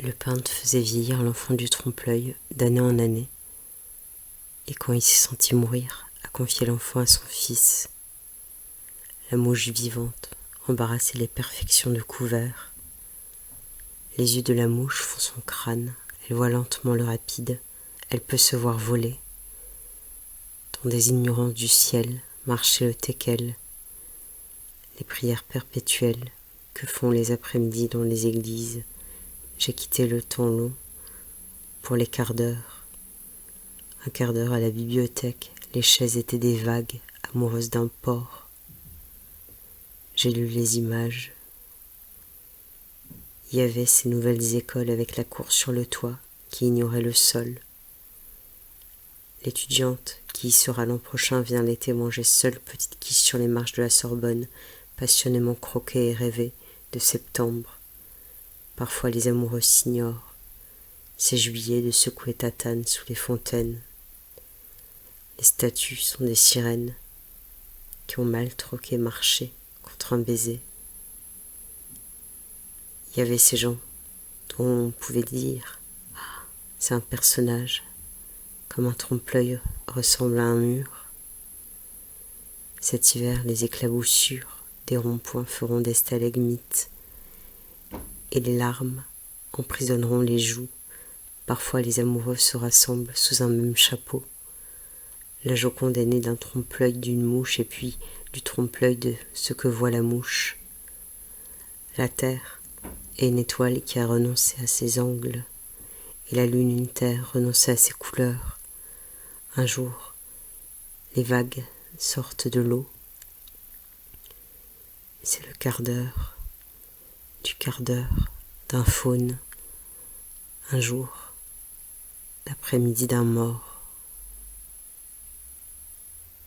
Le peintre faisait vieillir l'enfant du trompe-l'œil d'année en année, et quand il s'est senti mourir, a confié l'enfant à son fils. La mouche vivante embarrassait les perfections de couvert. Les yeux de la mouche font son crâne, elle voit lentement le rapide, elle peut se voir voler. Dans des ignorances du ciel, marcher le teckel, les prières perpétuelles que font les après-midi dans les églises. J'ai quitté le temps long pour les quarts d'heure. Un quart d'heure à la bibliothèque, les chaises étaient des vagues amoureuses d'un port. J'ai lu les images. Il y avait ces nouvelles écoles avec la cour sur le toit qui ignorait le sol. L'étudiante qui y sera l'an prochain vient l'été manger seule petite quiche sur les marches de la Sorbonne, passionnément croquer et rêver de septembre. Parfois les amoureux s'ignorent. C'est juillet de secouer tatane sous les fontaines. Les statues sont des sirènes qui ont mal troqué marché contre un baiser. Il y avait ces gens dont on pouvait dire « Ah, c'est un personnage, comme un trompe-l'œil ressemble à un mur. » Cet hiver, les éclaboussures des ronds-points feront des stalagmites et les larmes emprisonneront les joues. Parfois les amoureux se rassemblent sous un même chapeau. La Joconde est née d'un trompe-l'œil d'une mouche et puis du trompe-l'œil de ce que voit la mouche. La terre est une étoile qui a renoncé à ses angles et la lune une terre renoncée à ses couleurs. Un jour, les vagues sortent de l'eau. C'est le quart d'heure, du quart d'heure d'un faune. Un jour, l'après-midi d'un mort.